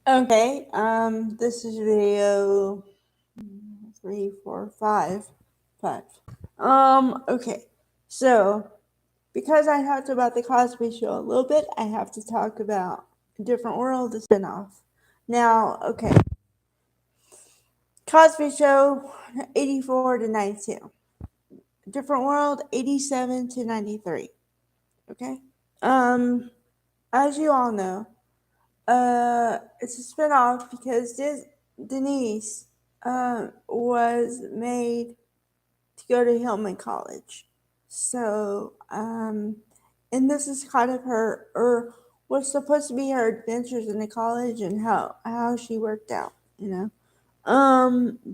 Okay, this is video 3, 4, 5, 5. Okay, so because I talked about the Cosby Show a little bit, I have to talk about A Different World, the spinoff. Now, okay, Cosby Show 84 to 92, Different World 87 to 93. Okay, as you all know, it's a spinoff because Denise was made to go to Hillman College. So, and this is kind of her, or what's supposed to be her adventures in the college and how she worked out, you know.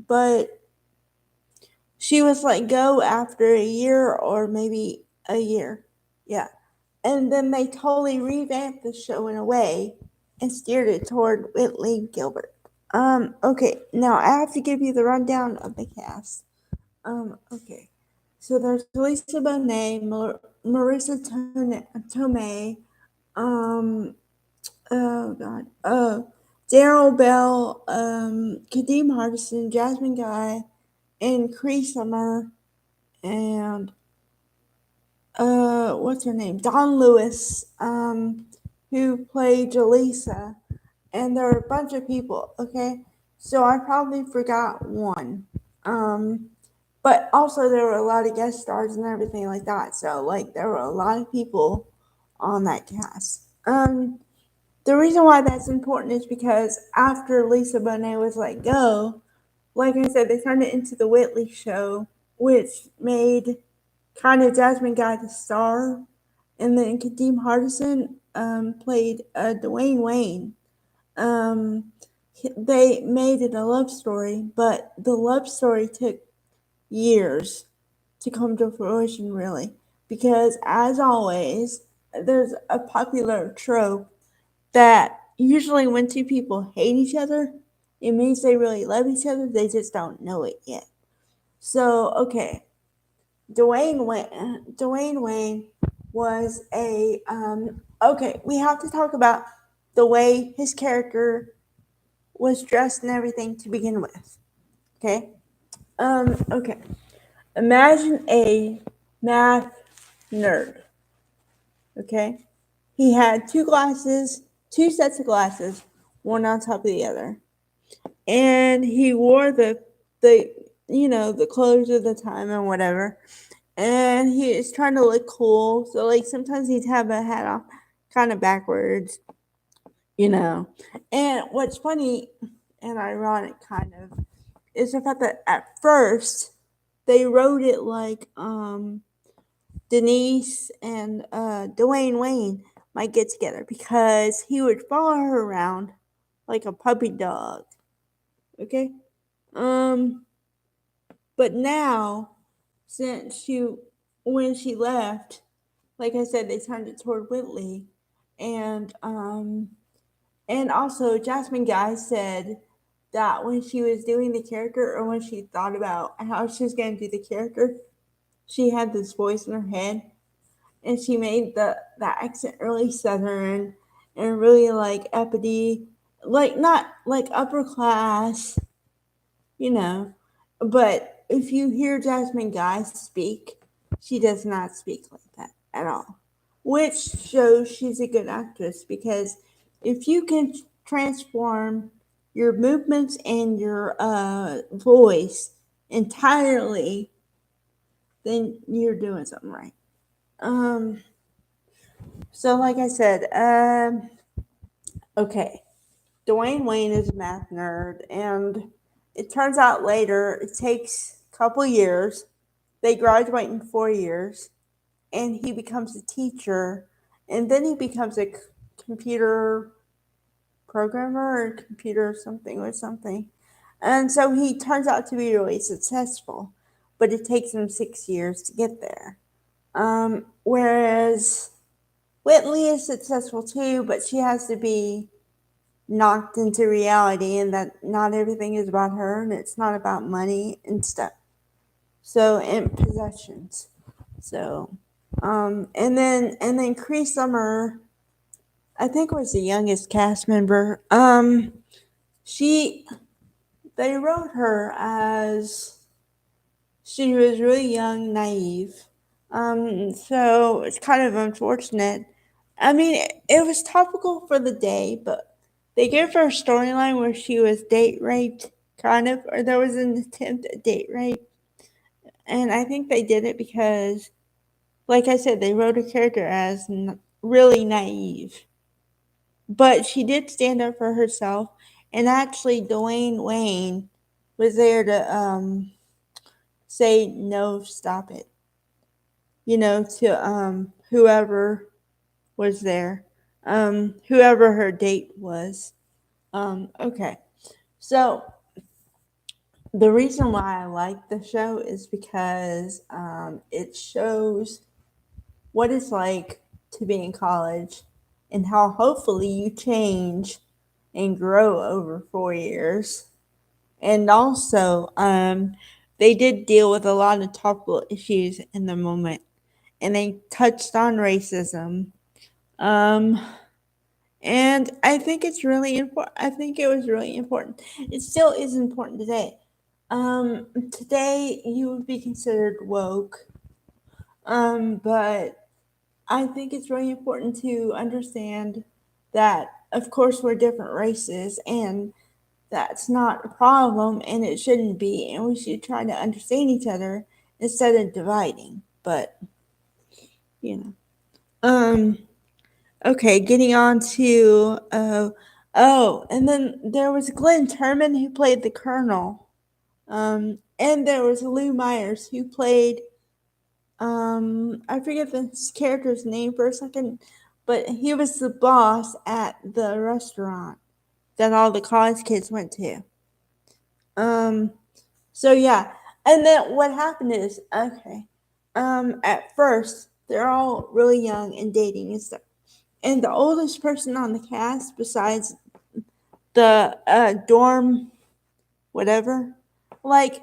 But she was let go after a year or maybe a year, yeah. And then they totally revamped the show in a way and steered it toward Whitley Gilbert. Okay, now I have to give you the rundown of the cast. Okay. So there's Lisa Bonet, Marissa Tomei, um, oh god, Daryl Bell, Kadeem Hardison, Jasmine Guy, and Cree Summer, and what's her name? Dawn Lewis, who played Jaleesa, and there are a bunch of people. Okay, so I probably forgot one. Um, but also there were a lot of guest stars and everything like that. So like there were a lot of people on that cast. The reason why that's important is because after Lisa Bonet was let go, like I said, they turned it into the Whitley Show, which made kind of Jasmine Guy the star, and then Kadeem Hardison played Dwayne Wayne. Um, they made it a love story, but the love story took years to come to fruition, really, because as always, there's a popular trope that usually when two people hate each other, it means they really love each other. They just don't know it yet. So, okay, Dwayne Wayne was a okay. We have to talk about the way his character was dressed and everything to begin with. Okay. Okay. Imagine a math nerd. Okay. He had two sets of glasses, one on top of the other, and he wore the the clothes of the time and whatever. And he is trying to look cool, so like sometimes he'd have a hat on, kind of backwards, you know. And what's funny and ironic, kind of, is the fact that at first they wrote it like Denise and Dwayne Wayne might get together because he would follow her around like a puppy dog. Okay? Um but now since she when she left, like I said, they turned it toward Whitley, and also Jasmine Guy said that when she was doing the character or when she thought about how she was going to do the character, she had this voice in her head and she made the accent really southern and really like uppity, like not like upper class, you know. But if you hear Jasmine Guy speak, she does not speak like that at all, which shows she's a good actress because if you can transform your movements and your voice entirely, then you're doing something right. Um, so like I said, okay, Dwayne Wayne is a math nerd, and it turns out later it takes a couple years. They graduate in 4 years, and he becomes a teacher, and then he becomes a computer programmer or computer something or something. And so he turns out to be really successful, but it takes him 6 years to get there. Whereas Whitley is successful too, but she has to be knocked into reality and that not everything is about her and it's not about money and stuff. So and possessions. So and then Cree Summer I think was the youngest cast member. She they wrote her as she was really young, naive. So it's kind of unfortunate. I mean, it was topical for the day, but they gave her a storyline where she was date raped, kind of, or there was an attempt at date rape. And I think they did it because, like I said, they wrote a character as really naive. But she did stand up for herself, and actually, Dwayne Wayne was there to say, no, stop it, to whoever was there, whoever her date was. Okay. So the reason why I like the show is because it shows what it's like to be in college and how hopefully you change and grow over 4 years. And also, they did deal with a lot of topical issues in the moment, and they touched on racism. Um, and I think it's really important. I think it was really important. It still is important today. Today you would be considered woke. But I think it's really important to understand that, of course, we're different races, and that's not a problem, and it shouldn't be, and we should try to understand each other instead of dividing. But you know, okay, getting on to and then there was Glenn Turman who played the Colonel, and there was Lou Myers who played I forget this character's name for a second, but he was the boss at the restaurant that all the college kids went to. Um, so yeah, and then what happened is, okay, at first they're all really young and dating and stuff, and the oldest person on the cast besides the dorm whatever, like,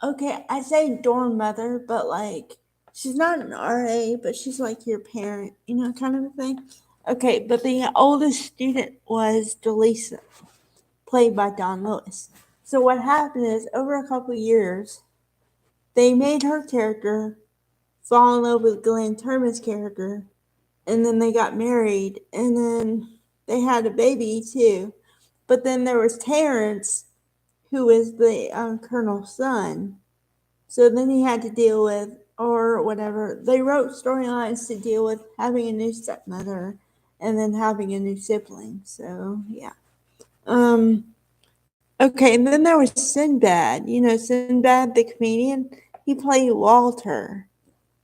okay, I say dorm mother, but like she's not an RA, but she's like your parent, kind of a thing. Okay, but the oldest student was Delisa, played by Don Lewis. So what happened is, over a couple of years, they made her character fall in love with Glenn Turman's character, and then they got married, and then they had a baby too. But then there was Terrence, who is the Colonel's son. So then he had to deal with, or whatever. They wrote storylines to deal with having a new stepmother and then having a new sibling. So yeah. Okay, and then there was Sinbad. Sinbad the comedian. He played Walter.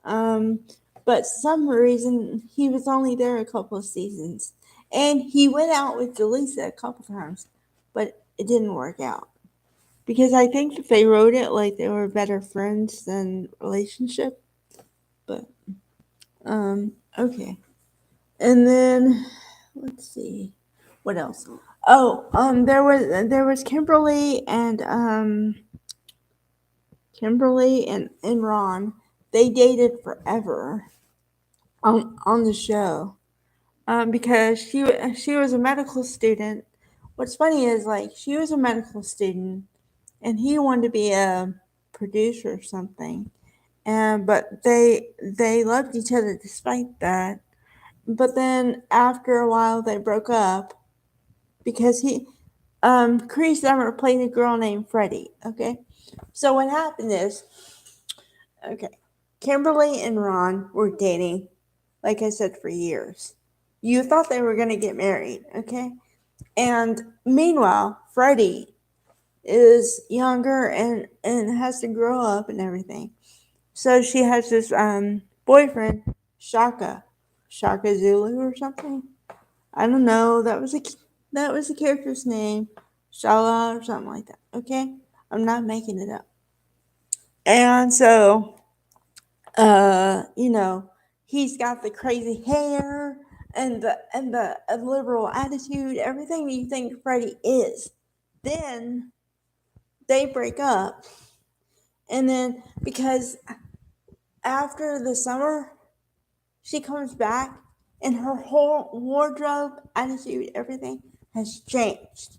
Um, but some reason he was only there a couple of seasons, and he went out with Delisa a couple times, but it didn't work out because I think that they wrote it like they were better friends than relationship. But okay, and then let's see what else. Oh, there was Kimberly and Ron. They dated forever on the show. Because she was a medical student. What's funny is, like, she was a medical student, and he wanted to be a producer or something. And but they loved each other despite that. But then after a while, they broke up because Cree Summer played a girl named Freddie. Okay, so what happened is, okay, Kimberly and Ron were dating, like I said, for years. You thought they were gonna get married, okay? And meanwhile, Freddie is younger and has to grow up and everything. So she has this boyfriend, Shaka Zulu or something. I don't know. That was the character's name, Shala or something like that. Okay, I'm not making it up. And so, he's got the crazy hair and the liberal attitude, everything you think Freddie is. Then they break up, and then because after the summer she comes back and her whole wardrobe, attitude, everything has changed.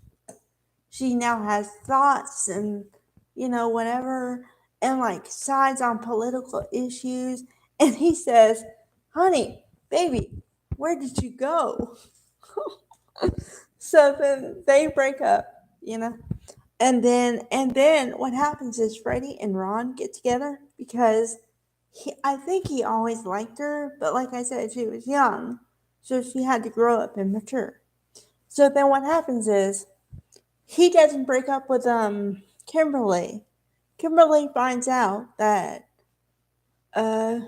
She now has thoughts and, whatever, and like sides on political issues. And he says, "Honey, baby, where did you go?" So then they break up. And then what happens is Freddie and Ron get together because I think he always liked her, but like I said, she was young, so she had to grow up and mature. So then what happens is he doesn't break up with Kimberly. Kimberly finds out that uh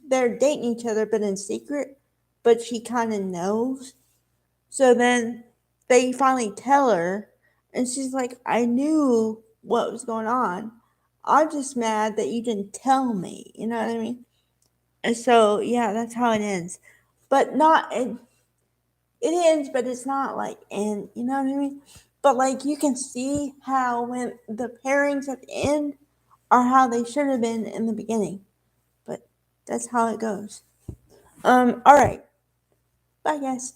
they're dating each other but in secret, but she kind of knows. So then they finally tell her, and she's like, "I knew what was going on. I'm just mad that you didn't tell me." You know what I mean? And so yeah, that's how it ends. But not it ends, but it's not like end. You know what I mean? But like you can see how when the pairings at the end are how they should have been in the beginning. But that's how it goes. All right. Bye, guys.